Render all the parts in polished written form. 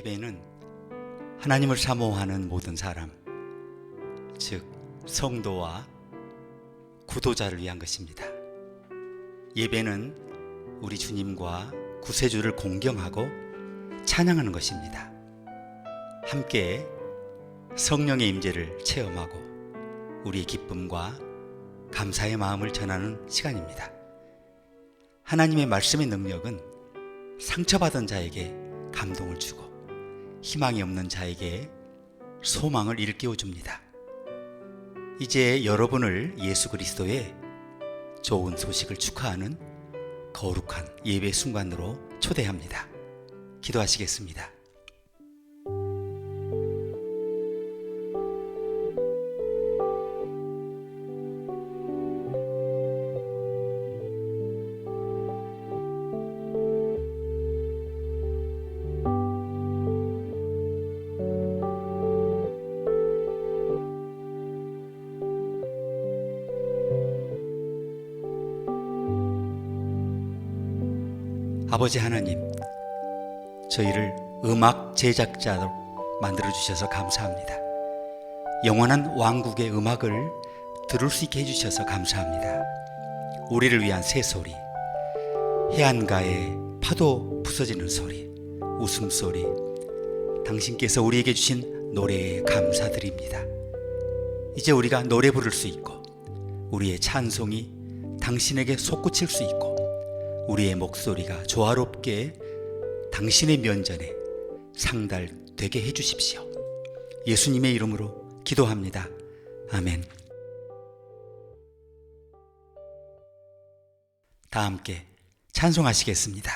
예배는 하나님을 사모하는 모든 사람, 즉 성도와 구도자를 위한 것입니다. 예배는 우리 주님과 구세주를 공경하고 찬양하는 것입니다. 함께 성령의 임재를 체험하고 우리의 기쁨과 감사의 마음을 전하는 시간입니다. 하나님의 말씀의 능력은 상처받은 자에게 감동을 주고 희망이 없는 자에게 소망을 일깨워 줍니다. 이제 여러분을 예수 그리스도의 좋은 소식을 축하하는 거룩한 예배 순간으로 초대합니다. 기도하시겠습니다. 아버지 하나님, 저희를 음악 제작자로 만들어주셔서 감사합니다. 영원한 왕국의 음악을 들을 수 있게 해주셔서 감사합니다. 우리를 위한 새소리, 해안가에 파도 부서지는 소리, 웃음소리, 당신께서 우리에게 주신 노래에 감사드립니다. 이제 우리가 노래 부를 수 있고 우리의 찬송이 당신에게 솟구칠 수 있고 우리의 목소리가 조화롭게 당신의 면전에 상달되게 해주십시오. 예수님의 이름으로 기도합니다. 아멘. 다 함께 찬송하시겠습니다.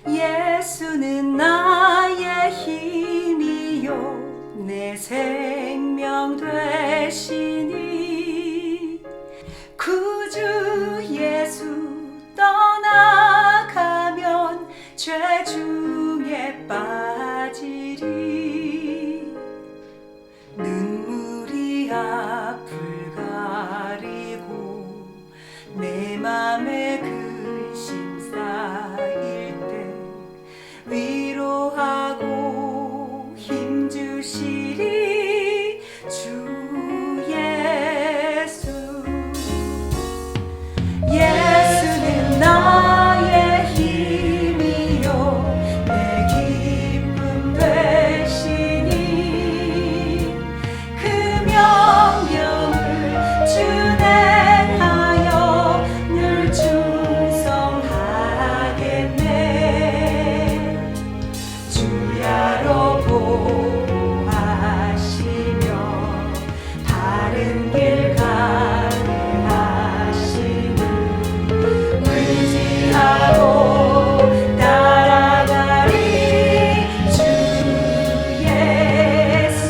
예수는 나의 힘이요 내 생명 되시니 구주 예수 떠나가면 죄 중에 빠지리. 눈물이 앞을 가리고 내 맘에 근심 쌓일 때 위로하고 힘주시리 주 예수. 예수는 나의 힘이요 내 기쁨 되시니 그 명령을 준행하여 늘 충성하겠네. 주야로 보호하시며 바른 길 가게 하시니 의지하고 따라가리 주 예수.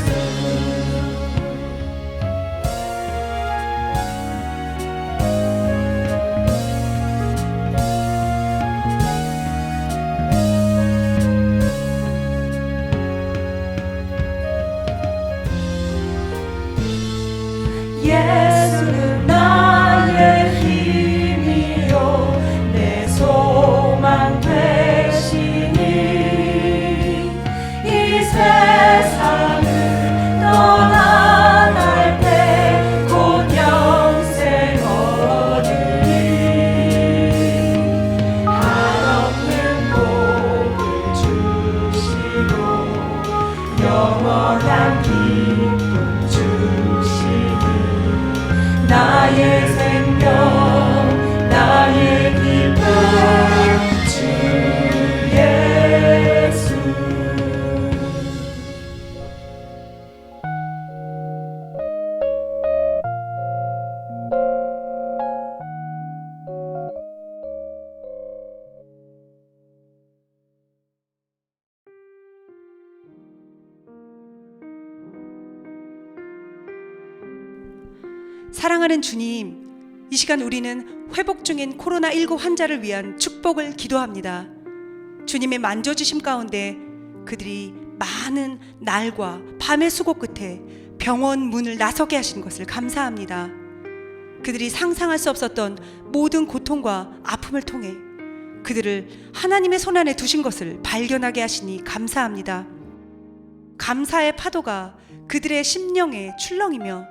예수는 나의 힘이요 내 소망 되시니 이 세상을 떠나갈 때 곧 영생 얻으리. 한없는 복을 주시고 영원한 기쁨 주시니 나의 생명 나의 기쁨 주 예수. 사랑하는 주님, 이 시간 우리는 회복 중인 코로나19 환자를 위한 축복을 기도합니다. 주님의 만져주심 가운데 그들이 많은 날과 밤의 수고 끝에 병원 문을 나서게 하신 것을 감사합니다. 그들이 상상할 수 없었던 모든 고통과 아픔을 통해 그들을 하나님의 손안에 두신 것을 발견하게 하시니 감사합니다. 감사의 파도가 그들의 심령에 출렁이며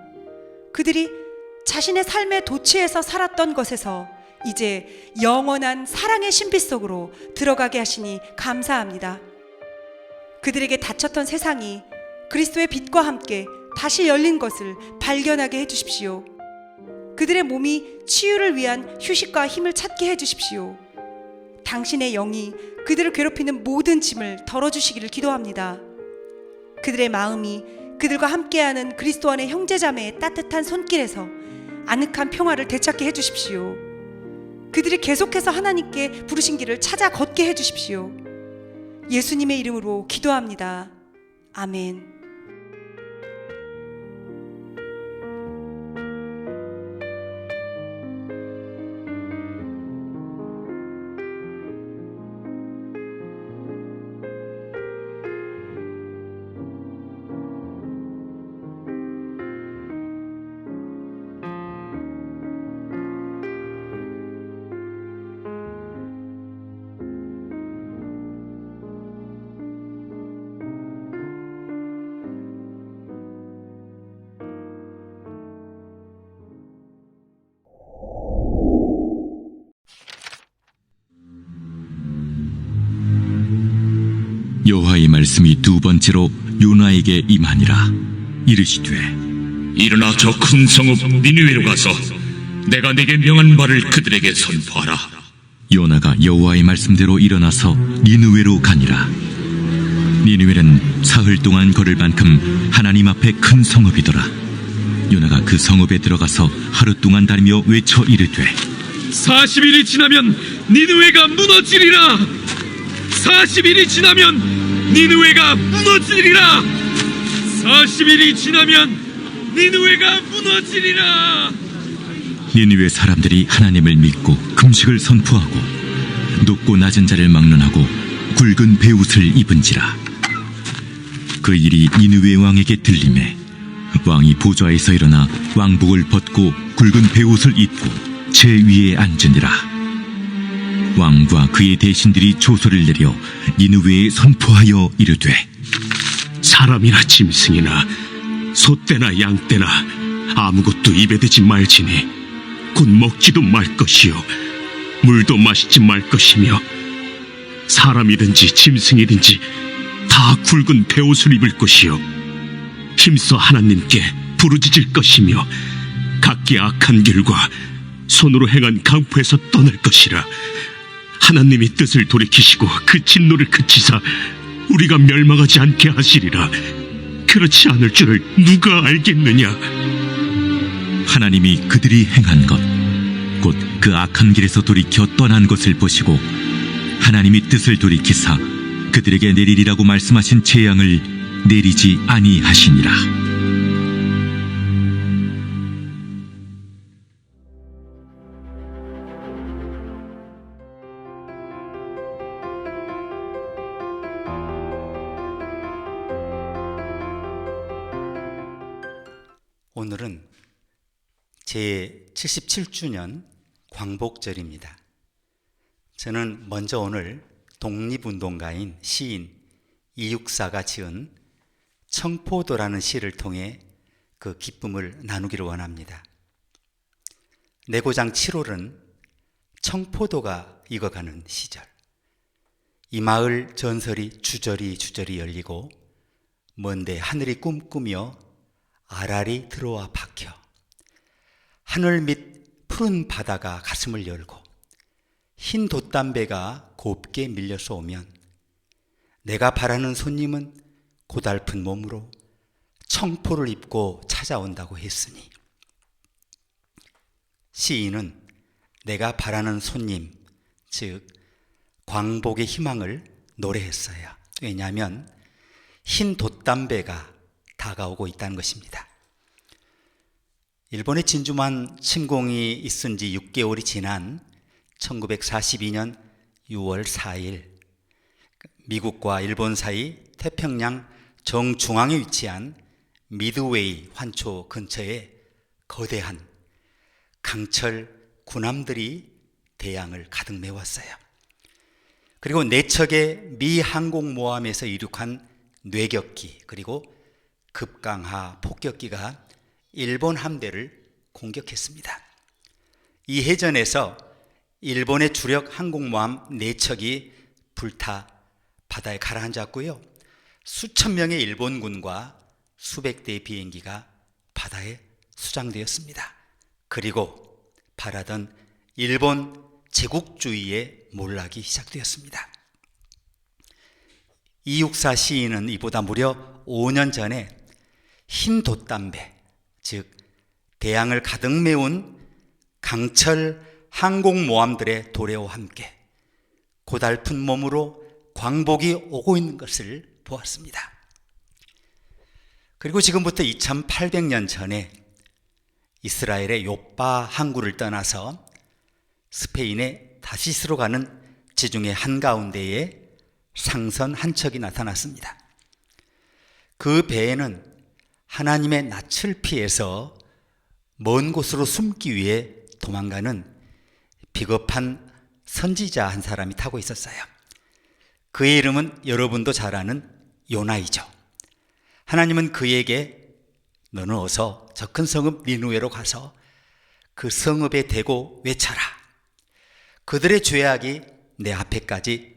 그들이 자신의 삶의 도취에서 살았던 것에서 이제 영원한 사랑의 신비 속으로 들어가게 하시니 감사합니다. 그들에게 닫혔던 세상이 그리스도의 빛과 함께 다시 열린 것을 발견하게 해주십시오. 그들의 몸이 치유를 위한 휴식과 힘을 찾게 해주십시오. 당신의 영이 그들을 괴롭히는 모든 짐을 덜어주시기를 기도합니다. 그들의 마음이 그들과 함께하는 그리스도 안의 형제자매의 따뜻한 손길에서 아늑한 평화를 되찾게 해주십시오. 그들이 계속해서 하나님께 부르신 길을 찾아 걷게 해주십시오. 예수님의 이름으로 기도합니다. 아멘. 여호와의 말씀이 두 번째로 요나에게 임하니라. 이르시되 일어나 저 큰 성읍 니느웨로 가서 내가 네게 명한 말을 그들에게 선포하라. 요나가 여호와의 말씀대로 일어나서 니느웨로 가니라. 니느웨는 사흘 동안 걸을 만큼 하나님 앞에 큰 성읍이더라. 요나가 그 성읍에 들어가서 하루 동안 다니며 외쳐 이르되 40일이 지나면 니느웨가 무너지리라. 40일이 지나면 니느웨가 무너지리라. 40일이 지나면 니느웨가 무너지리라. 니느웨 사람들이 하나님을 믿고 금식을 선포하고 높고 낮은 자를 막론하고 굵은 베옷을 입은지라. 그 일이 니느웨 왕에게 들리매 왕이 보좌에서 일어나 왕복을 벗고 굵은 베옷을 입고 제 위에 앉으니라. 왕과 그의 대신들이 조소를 내려 니느웨에 선포하여 이르되 사람이나 짐승이나 소떼나 양떼나 아무것도 입에 대지 말지니 곧 먹지도 말 것이요 물도 마시지 말 것이며 사람이든지 짐승이든지 다 굵은 베옷을 입을 것이요 힘써 하나님께 부르짖을 것이며 각기 악한 길과 손으로 행한 강포에서 떠날 것이라. 하나님이 뜻을 돌이키시고 그 진노를 그치사 우리가 멸망하지 않게 하시리라. 그렇지 않을 줄을 누가 알겠느냐. 하나님이 그들이 행한 것 곧 그 악한 길에서 돌이켜 떠난 것을 보시고 하나님이 뜻을 돌이키사 그들에게 내리리라고 말씀하신 재앙을 내리지 아니하시니라. 오늘은 제77주년 광복절입니다. 저는 먼저 오늘 독립운동가인 시인 이육사가 지은 청포도라는 시를 통해 그 기쁨을 나누기를 원합니다. 내고장 7월은 청포도가 익어가는 시절, 이 마을 전설이 주저리 열리고 먼데 하늘이 꿈꾸며 아랄이 들어와 박혀 하늘 밑 푸른 바다가 가슴을 열고 흰 돛담배가 곱게 밀려서 오면 내가 바라는 손님은 고달픈 몸으로 청포를 입고 찾아온다고 했으니, 시인은 내가 바라는 손님, 즉 광복의 희망을 노래했어요. 왜냐하면 흰 돛담배가 다가오고 있다는 것입니다. 일본의 진주만 침공이 있은 지 6개월이 지난 1942년 6월 4일 미국과 일본 사이 태평양 정중앙에 위치한 미드웨이 환초 근처에 거대한 강철 군함들이 대양을 가득 메웠어요. 그리고 4척의 미 항공모함에서 이륙한 뇌격기 그리고 급강하 폭격기가 일본 함대를 공격했습니다. 이 해전에서 일본의 주력 항공모함 4척이 불타 바다에 가라앉았고요. 수천 명의 일본군과 수백 대의 비행기가 바다에 수장되었습니다. 그리고 바라던 일본 제국주의의 몰락이 시작되었습니다. 이육사 시인은 이보다 무려 5년 전에 흰 돛담배, 즉 대양을 가득 메운 강철 항공모함들의 도래와 함께 고달픈 몸으로 광복이 오고 있는 것을 보았습니다. 그리고 지금부터 2800년 전에 이스라엘의 요빠 항구를 떠나서 스페인의 다시스로 가는 지중해 한가운데에 상선 한 척이 나타났습니다. 그 배에는 하나님의 낯을 피해서 먼 곳으로 숨기 위해 도망가는 비겁한 선지자 한 사람이 타고 있었어요. 그의 이름은 여러분도 잘 아는 요나이죠. 하나님은 그에게 너는 어서 저 큰 성읍 니누웨로 가서 그 성읍에 대고 외쳐라. 그들의 죄악이 내 앞에까지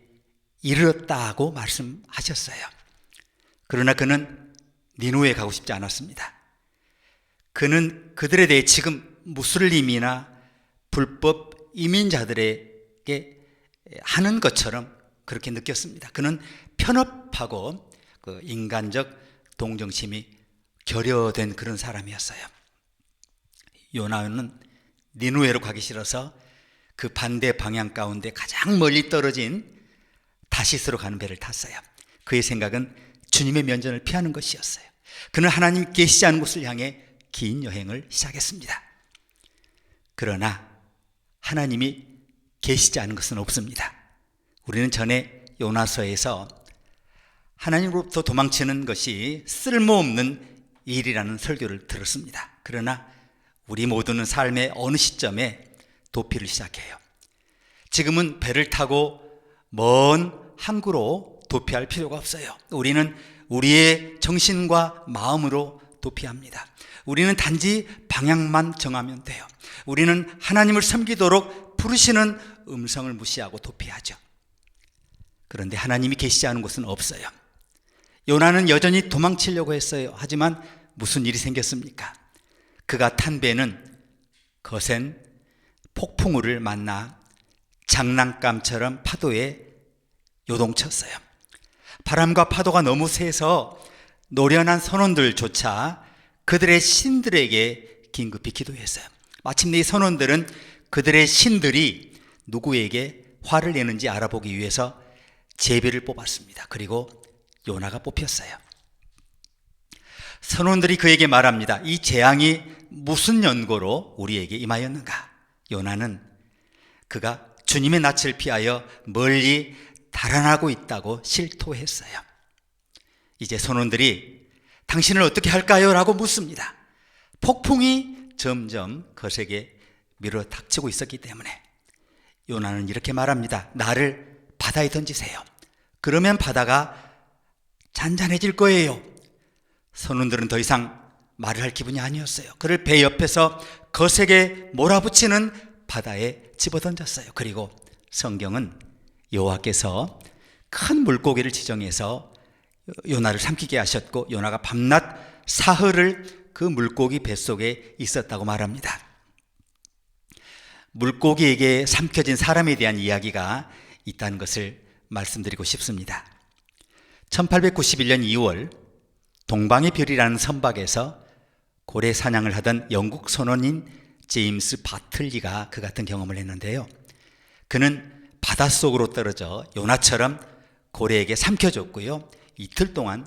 이르렀다고 말씀하셨어요. 그러나 그는 니누웨에 가고 싶지 않았습니다. 그는 그들에 대해 지금 무슬림이나 불법 이민자들에게 하는 것처럼 그렇게 느꼈습니다. 그는 편협하고 그 인간적 동정심이 결여된 그런 사람이었어요. 요나는 니누웨로 가기 싫어서 그 반대 방향 가운데 가장 멀리 떨어진 다시스로 가는 배를 탔어요. 그의 생각은 주님의 면전을 피하는 것이었어요. 그는 하나님 계시지 않은 곳을 향해 긴 여행을 시작했습니다. 그러나 하나님이 계시지 않은 것은 없습니다. 우리는 전에 요나서에서 하나님으로부터 도망치는 것이 쓸모없는 일이라는 설교를 들었습니다. 그러나 우리 모두는 삶의 어느 시점에 도피를 시작해요. 지금은 배를 타고 먼 항구로 도피할 필요가 없어요. 우리는 우리의 정신과 마음으로 도피합니다. 우리는 단지 방향만 정하면 돼요. 우리는 하나님을 섬기도록 부르시는 음성을 무시하고 도피하죠. 그런데 하나님이 계시지 않은 곳은 없어요. 요나는 여전히 도망치려고 했어요. 하지만 무슨 일이 생겼습니까? 그가 탄 배는 거센 폭풍우를 만나 장난감처럼 파도에 요동쳤어요. 바람과 파도가 너무 세서 노련한 선원들조차 그들의 신들에게 긴급히 기도했어요. 마침내 이 선원들은 그들의 신들이 누구에게 화를 내는지 알아보기 위해서 제비를 뽑았습니다. 그리고 요나가 뽑혔어요. 선원들이 그에게 말합니다. 이 재앙이 무슨 연고로 우리에게 임하였는가? 요나는 그가 주님의 낯을 피하여 멀리 달아나고 있다고 실토했어요. 이제 선원들이 당신을 어떻게 할까요? 라고 묻습니다. 폭풍이 점점 거세게 밀어 닥치고 있었기 때문에 요나는 이렇게 말합니다. 나를 바다에 던지세요. 그러면 바다가 잔잔해질 거예요. 선원들은 더 이상 말을 할 기분이 아니었어요. 그를 배 옆에서 거세게 몰아붙이는 바다에 집어던졌어요. 그리고 성경은 여호와께서 큰 물고기를 지정해서 요나를 삼키게 하셨고 요나가 밤낮 사흘을 그 물고기 뱃속에 있었다고 말합니다. 물고기에게 삼켜진 사람에 대한 이야기가 있다는 것을 말씀드리고 싶습니다. 1891년 2월 동방의 별이라는 선박에서 고래 사냥을 하던 영국 선원인 제임스 바틀리가 그 같은 경험을 했는데요. 그는 바닷속으로 떨어져 요나처럼 고래에게 삼켜졌고요. 이틀 동안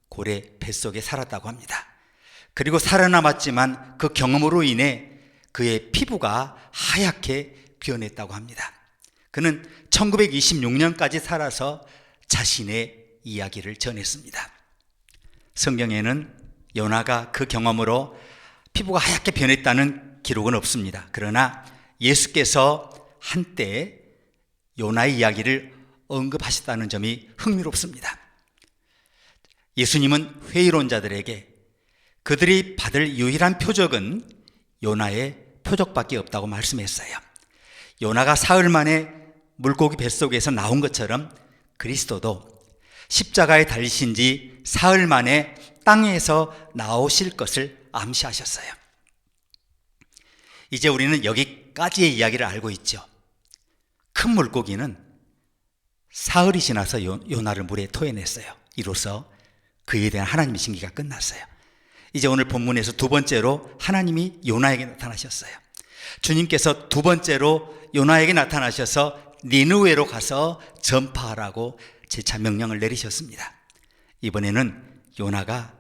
고래 뱃속에 살았다고 합니다. 그리고 살아남았지만 그 경험으로 인해 그의 피부가 하얗게 변했다고 합니다. 그는 1926년까지 살아서 자신의 이야기를 전했습니다. 성경에는 요나가 그 경험으로 피부가 하얗게 변했다는 기록은 없습니다. 그러나 예수께서 한때 요나의 이야기를 언급하셨다는 점이 흥미롭습니다. 예수님은 회의론자들에게 그들이 받을 유일한 표적은 요나의 표적밖에 없다고 말씀했어요. 요나가 사흘 만에 물고기 뱃속에서 나온 것처럼 그리스도도 십자가에 달리신 지 사흘 만에 땅에서 나오실 것을 암시하셨어요. 이제 우리는 여기까지의 이야기를 알고 있죠. 큰 물고기는 사흘이 지나서 요나를 물에 토해냈어요. 이로써 그에 대한 하나님의 징계가 끝났어요. 이제 오늘 본문에서 두 번째로 하나님이 요나에게 나타나셨어요. 주님께서 두 번째로 요나에게 나타나셔서 니느웨로 가서 전파하라고 재차 명령을 내리셨습니다. 이번에는 요나가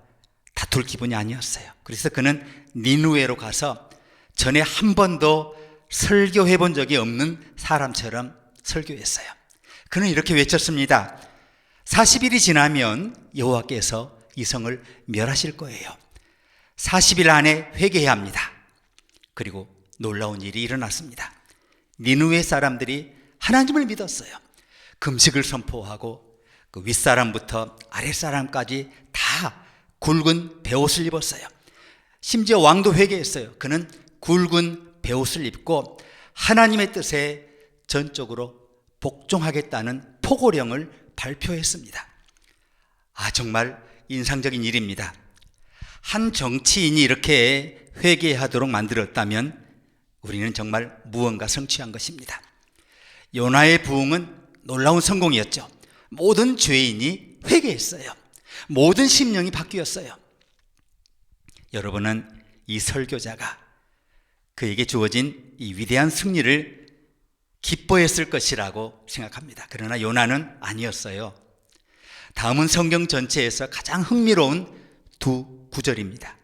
다툴 기분이 아니었어요. 그래서 그는 니느웨로 가서 전에 한 번도 설교해 본 적이 없는 사람처럼 설교했어야 그는 이렇게 외쳤습니다. 40일이 지나면 여호와께서 이 성을 멸하실 거예요. 40일 안에 회개해야 합니다. 그리고 놀라운 일이 일어났습니다. 니느웨 사람들이 하나님을 믿었어요. 금식을 선포하고 그 윗사람부터 아랫사람까지 다 굵은 베옷을 입었어요. 심지어 왕도 회개했어요. 그는 굵은 베옷을 입고 하나님의 뜻에 전적으로 복종하겠다는 포고령을 발표했습니다. 정말 인상적인 일입니다. 한 정치인이 이렇게 회개하도록 만들었다면 우리는 정말 무언가 성취한 것입니다. 요나의 부흥은 놀라운 성공이었죠. 모든 죄인이 회개했어요. 모든 심령이 바뀌었어요. 여러분은 이 설교자가 그에게 주어진 이 위대한 승리를 기뻐했을 것이라고 생각합니다. 그러나 요나는 아니었어요. 다음은 성경 전체에서 가장 흥미로운 두 구절입니다.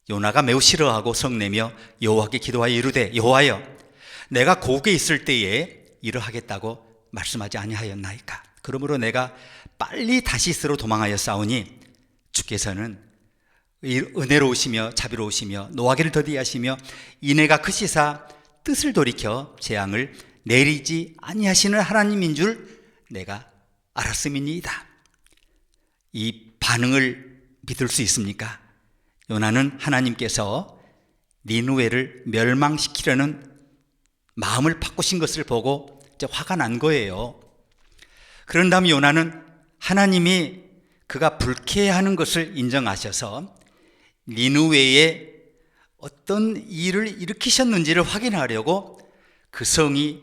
요나가 매우 싫어하고 성내며 여호와께 기도하여 이르되 여호와여 내가 고국에 있을 때에 이러하겠다고 말씀하지 아니하였나이까. 그러므로 내가 빨리 다시스로 도망하여 싸우니 주께서는 은혜로우시며 자비로우시며 노하기를 더디하시며 인애가 크시사 뜻을 돌이켜 재앙을 내리지 아니하시는 하나님인 줄 내가 알았음이니이다. 이 반응을 믿을 수 있습니까? 요나는 하나님께서 니느웨를 멸망시키려는 마음을 바꾸신 것을 보고 이제 화가 난 거예요. 그런 다음 요나는 하나님이 그가 불쾌해하는 것을 인정하셔서 니느웨에 어떤 일을 일으키셨는지를 확인하려고 그 성이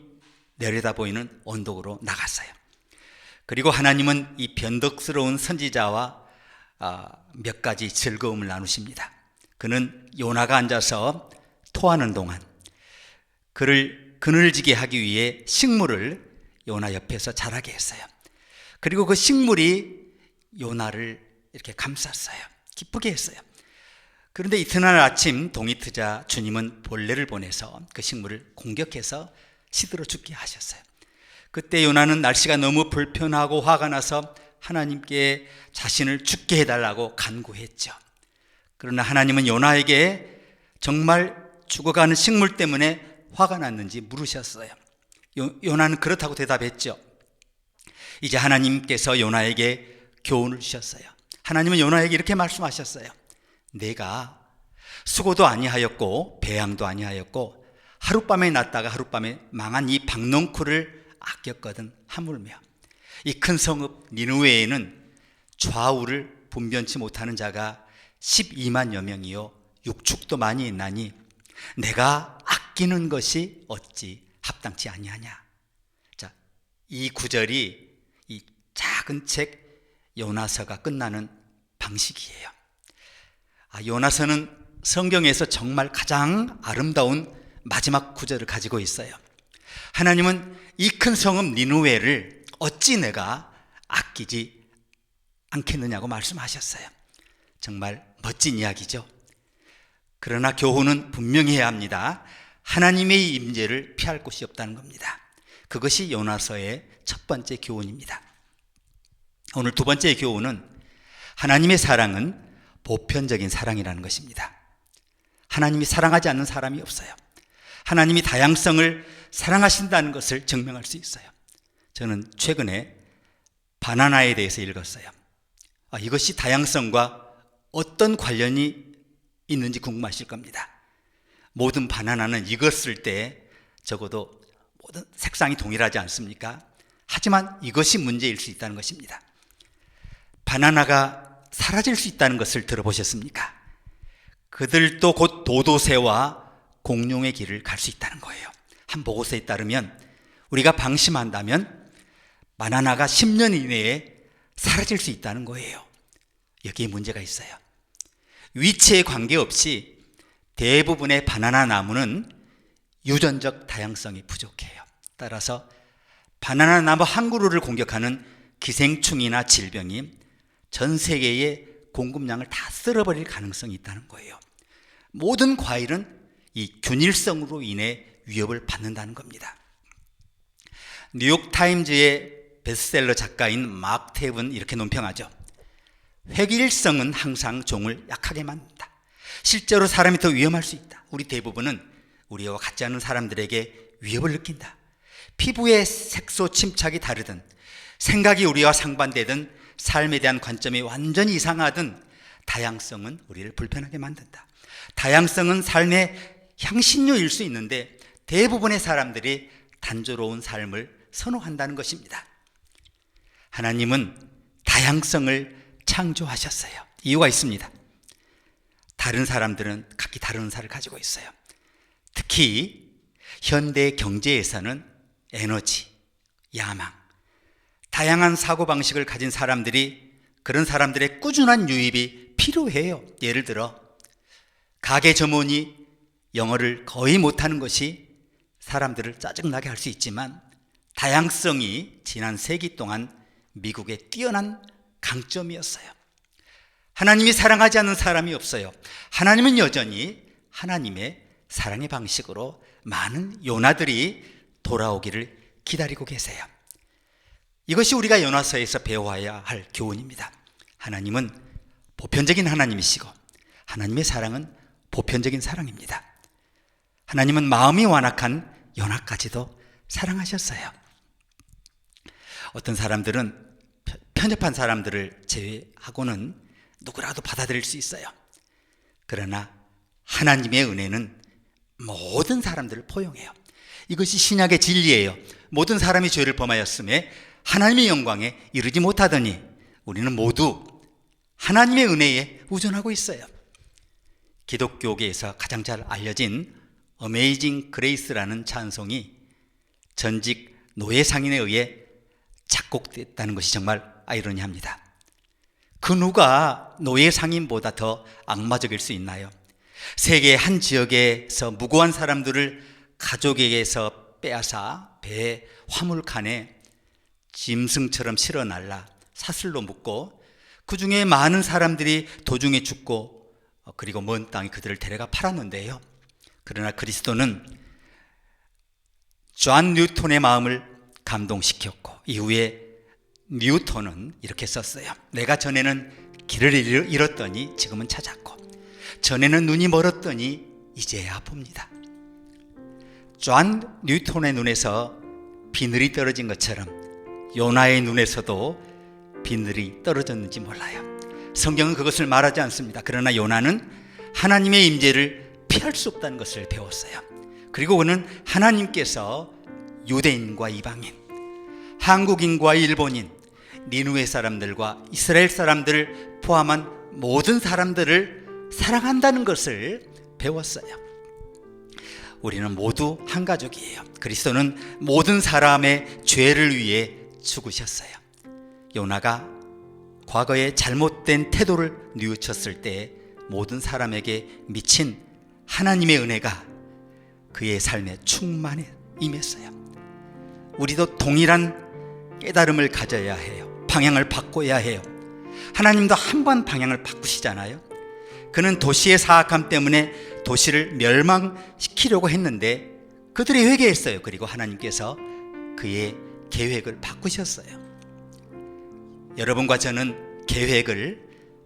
내려다 보이는 언덕으로 나갔어요. 그리고 하나님은 이 변덕스러운 선지자와 몇 가지 즐거움을 나누십니다. 그는 요나가 앉아서 토하는 동안 그를 그늘지게 하기 위해 식물을 요나 옆에서 자라게 했어요. 그리고 그 식물이 요나를 이렇게 감쌌어요. 기쁘게 했어요. 그런데 이튿날 아침 동이 트자 주님은 벌레를 보내서 그 식물을 공격해서 시들어 죽게 하셨어요. 그때 요나는 날씨가 너무 불편하고 화가 나서 하나님께 자신을 죽게 해달라고 간구했죠. 그러나 하나님은 요나에게 정말 죽어가는 식물 때문에 화가 났는지 물으셨어요. 요나는 그렇다고 대답했죠. 이제 하나님께서 요나에게 교훈을 주셨어요. 하나님은 요나에게 이렇게 말씀하셨어요. 내가 수고도 아니하였고 배양도 아니하였고 하룻밤에 났다가 하룻밤에 망한 이 박농쿨을 아꼈거든. 하물며 이 큰 성읍 니느웨에는 좌우를 분변치 못하는 자가 12만여 명이요 육축도 많이 있나니 내가 아끼는 것이 어찌 합당치 아니하냐. 자, 이 구절이 이 작은 책 요나서가 끝나는 방식이에요. 요나서는 성경에서 정말 가장 아름다운 마지막 구절을 가지고 있어요. 하나님은 이 큰 성읍 니느웨를 어찌 내가 아끼지 않겠느냐고 말씀하셨어요. 정말 멋진 이야기죠. 그러나 교훈은 분명히 해야 합니다. 하나님의 임재를 피할 곳이 없다는 겁니다. 그것이 요나서의 첫 번째 교훈입니다. 오늘 두 번째 교훈은 하나님의 사랑은 보편적인 사랑이라는 것입니다. 하나님이 사랑하지 않는 사람이 없어요. 하나님이 다양성을 사랑하신다는 것을 증명할 수 있어요. 저는 최근에 바나나에 대해서 읽었어요. 이것이 다양성과 어떤 관련이 있는지 궁금하실 겁니다. 모든 바나나는 익었을 때 적어도 모든 색상이 동일하지 않습니까? 하지만 이것이 문제일 수 있다는 것입니다. 바나나가 사라질 수 있다는 것을 들어보셨습니까? 그들도 곧 도도새와 공룡의 길을 갈 수 있다는 거예요. 한 보고서에 따르면 우리가 방심한다면 바나나가 10년 이내에 사라질 수 있다는 거예요. 여기에 문제가 있어요. 위치에 관계없이 대부분의 바나나 나무는 유전적 다양성이 부족해요. 따라서 바나나 나무 한 그루를 공격하는 기생충이나 질병이 전 세계의 공급량을 다 쓸어버릴 가능성이 있다는 거예요. 모든 과일은 이 균일성으로 인해 위협을 받는다는 겁니다. 뉴욕타임즈의 베스트셀러 작가인 막 탭은 이렇게 논평하죠. 획일성은 항상 종을 약하게 만든다. 실제로 사람이 더 위험할 수 있다. 우리 대부분은 우리와 같지 않은 사람들에게 위협을 느낀다. 피부의 색소 침착이 다르든, 생각이 우리와 상반되든, 삶에 대한 관점이 완전히 이상하든 다양성은 우리를 불편하게 만든다. 다양성은 삶의 향신료일 수 있는데 대부분의 사람들이 단조로운 삶을 선호한다는 것입니다. 하나님은 다양성을 창조하셨어요. 이유가 있습니다. 다른 사람들은 각기 다른 은사를 가지고 있어요. 특히 현대 경제에서는 에너지, 야망, 다양한 사고방식을 가진 사람들이, 그런 사람들의 꾸준한 유입이 필요해요. 예를 들어 가게 점원이 영어를 거의 못하는 것이 사람들을 짜증나게 할 수 있지만 다양성이 지난 세기 동안 미국의 뛰어난 강점이었어요. 하나님이 사랑하지 않는 사람이 없어요. 하나님은 여전히 하나님의 사랑의 방식으로 많은 요나들이 돌아오기를 기다리고 계세요. 이것이 우리가 요나서에서 배워야 할 교훈입니다. 하나님은 보편적인 하나님이시고 하나님의 사랑은 보편적인 사랑입니다. 하나님은 마음이 완악한 요나까지도 사랑하셨어요. 어떤 사람들은 편협한 사람들을 제외하고는 누구라도 받아들일 수 있어요. 그러나 하나님의 은혜는 모든 사람들을 포용해요. 이것이 신약의 진리예요. 모든 사람이 죄를 범하였음에 하나님의 영광에 이르지 못하더니 우리는 모두 하나님의 은혜에 의존하고 있어요. 기독교계에서 가장 잘 알려진 어메이징 그레이스라는 찬송이 전직 노예 상인에 의해 작곡됐다는 것이 정말 아이러니합니다. 그 누가 노예 상인보다 더 악마적일 수 있나요? 세계의 한 지역에서 무고한 사람들을 가족에게서 빼앗아 배 화물칸에 짐승처럼 실어 날라 사슬로 묶고 그 중에 많은 사람들이 도중에 죽고 그리고 먼 땅에 그들을 데려가 팔았는데요. 그러나 그리스도는 존 뉴턴의 마음을 감동시켰고 이후에 뉴턴은 이렇게 썼어요. 내가 전에는 길을 잃었더니 지금은 찾았고 전에는 눈이 멀었더니 이제야 봅니다. 존 뉴턴의 눈에서 비늘이 떨어진 것처럼 요나의 눈에서도 비늘이 떨어졌는지 몰라요. 성경은 그것을 말하지 않습니다. 그러나 요나는 하나님의 임재를 피할 수 없다는 것을 배웠어요. 그리고 그는 하나님께서 유대인과 이방인, 한국인과 일본인, 니누의 사람들과 이스라엘 사람들을 포함한 모든 사람들을 사랑한다는 것을 배웠어요. 우리는 모두 한 가족이에요. 그리스도는 모든 사람의 죄를 위해 죽으셨어요. 요나가 과거에 잘못된 태도를 뉘우쳤을 때 모든 사람에게 미친 하나님의 은혜가 그의 삶에 충만해 임했어요. 우리도 동일한 깨달음을 가져야 해요. 방향을 바꿔야 해요. 하나님도 한 번 방향을 바꾸시잖아요. 그는 도시의 사악함 때문에 도시를 멸망시키려고 했는데 그들이 회개했어요. 그리고 하나님께서 그의 계획을 바꾸셨어요. 여러분과 저는 계획을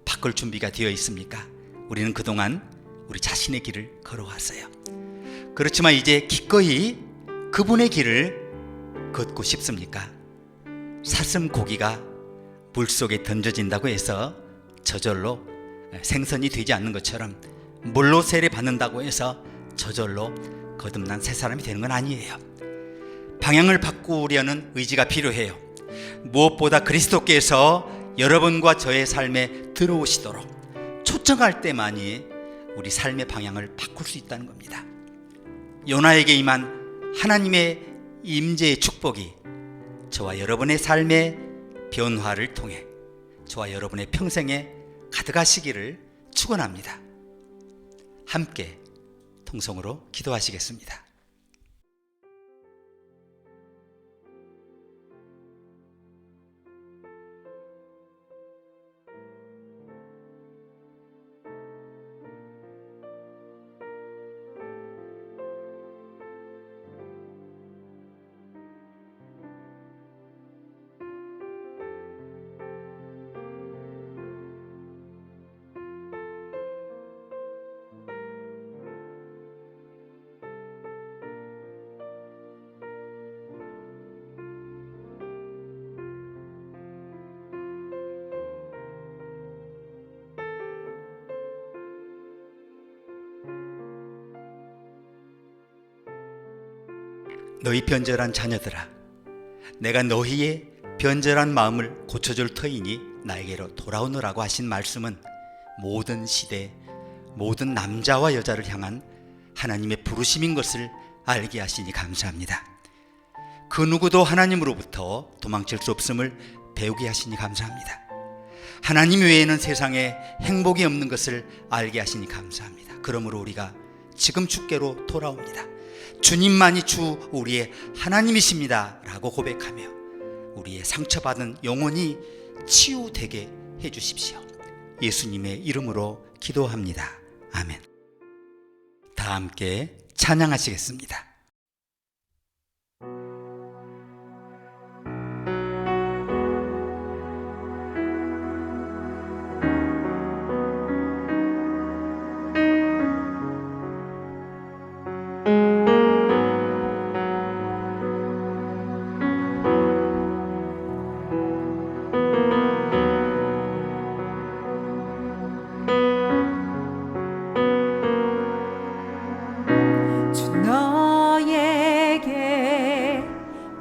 바꿀 준비가 되어 있습니까? 우리는 그동안 우리 자신의 길을 걸어왔어요. 그렇지만 이제 기꺼이 그분의 길을 걷고 싶습니까? 사슴 고기가 물속에 던져진다고 해서 저절로 생선이 되지 않는 것처럼, 물로 세례받는다고 해서 저절로 거듭난 새 사람이 되는 건 아니에요. 방향을 바꾸려는 의지가 필요해요. 무엇보다 그리스도께서 여러분과 저의 삶에 들어오시도록 초청할 때만이 우리 삶의 방향을 바꿀 수 있다는 겁니다. 요나에게 임한 하나님의 임재의 축복이 저와 여러분의 삶의 변화를 통해 저와 여러분의 평생에 가득하시기를 축원합니다. 함께 통성으로 기도하시겠습니다. 너희 변절한 자녀들아, 내가 너희의 변절한 마음을 고쳐줄 터이니 나에게로 돌아오너라고 하신 말씀은 모든 시대, 모든 남자와 여자를 향한 하나님의 부르심인 것을 알게 하시니 감사합니다. 그 누구도 하나님으로부터 도망칠 수 없음을 배우게 하시니 감사합니다. 하나님 외에는 세상에 행복이 없는 것을 알게 하시니 감사합니다. 그러므로 우리가 지금 주께로 돌아옵니다. 주님만이 주 우리의 하나님이십니다 라고 고백하며 우리의 상처받은 영혼이 치유되게 해주십시오. 예수님의 이름으로 기도합니다. 아멘. 다 함께 찬양하시겠습니다.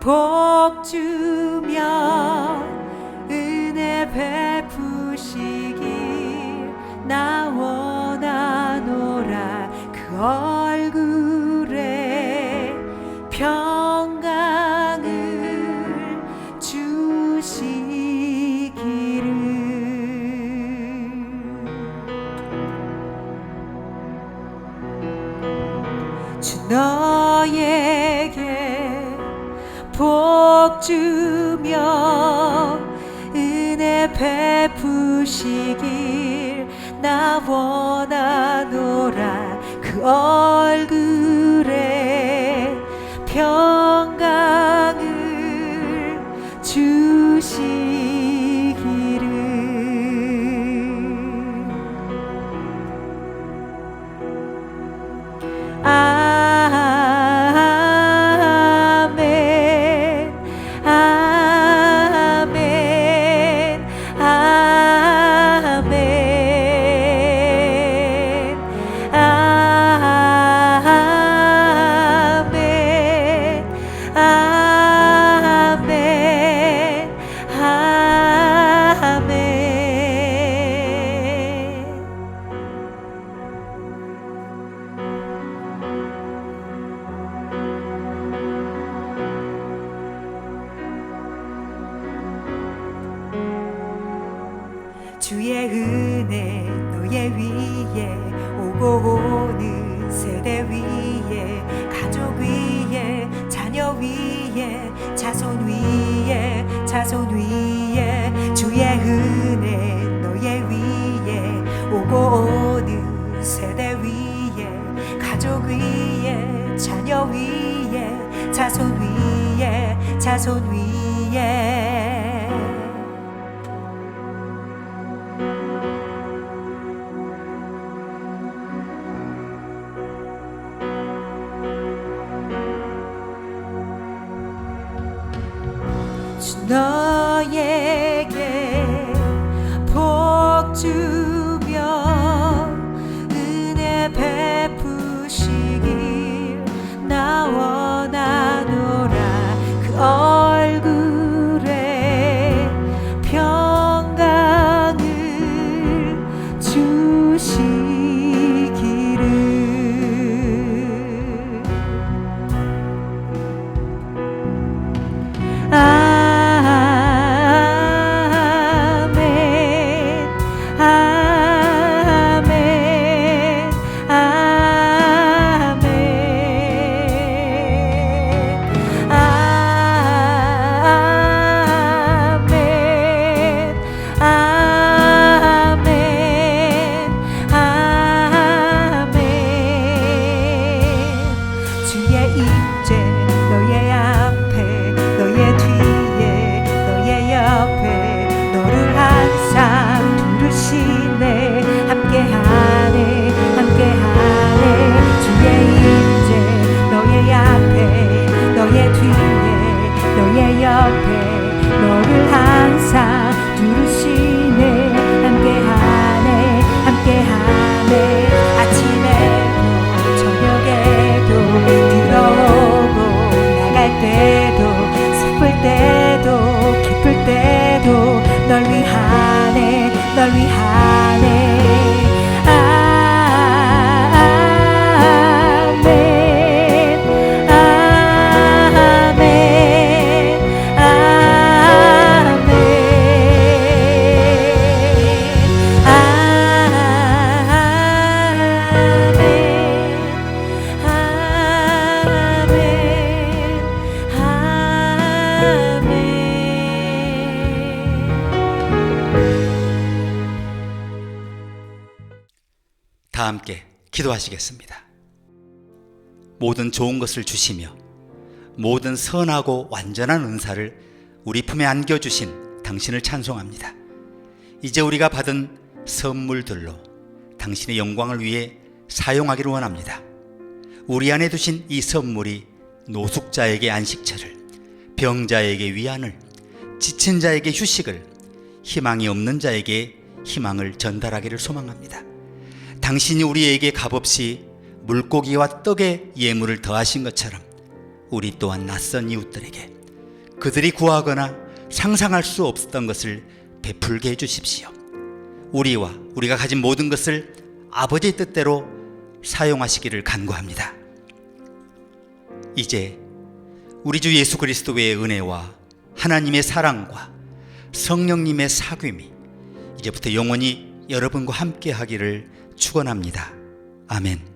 복 주며 은혜 베푸시길 나 원하노라. 그 얼굴에 평강을 주시기를. 주 너에게 복 주며 은혜 베푸시길 나 원하노라. 그 얼굴에 평강을 주시기를. 주의 은혜 너의 위에 오고 오는 세대 위에 가족 위에 자녀 위에 자손 위에 자손 위에 주의 은혜 너의 위에 오고 오는 세대 위에 가족 위에 자녀 위에 자손 위에 자손 위에. 너에게 복 주며 은혜 베푸시길 나 원하노라. 그 얼굴에 평강을 주시기를. 아멘 아멘 아멘 아멘 아멘 아멘. 주의 임재 너의 앞에 너의 뒤에 너의 옆에 너를 항상 부르시네. 함께하네 함께하네. 주의 임재 너의 앞에 너의 뒤에 너의 옆에 너를 항상 부르시네. 함께하네 함께하네. 아침에도 저녁에도 들어오고 나갈 때도 슬플 때도 기쁠 때도 널 위하네 널 위하네. 아멘 아멘 아멘 다 함께 기도하시겠습니다. 모든 좋은 것을 주시며 모든 선하고 완전한 은사를 우리 품에 안겨주신 당신을 찬송합니다. 이제 우리가 받은 선물들로 당신의 영광을 위해 사용하기를 원합니다. 우리 안에 두신 이 선물이 노숙자에게 안식처를, 병자에게 위안을, 지친 자에게 휴식을, 희망이 없는 자에게 희망을 전달하기를 소망합니다. 당신이 우리에게 값없이 물고기와 떡의 예물을 더하신 것처럼 우리 또한 낯선 이웃들에게 그들이 구하거나 상상할 수 없었던 것을 베풀게 해주십시오. 우리와 우리가 가진 모든 것을 아버지의 뜻대로 사용하시기를 간구합니다. 이제 우리 주 예수 그리스도의 은혜와 하나님의 사랑과 성령님의 사귐이 이제부터 영원히 여러분과 함께 하기를 축원합니다. 아멘.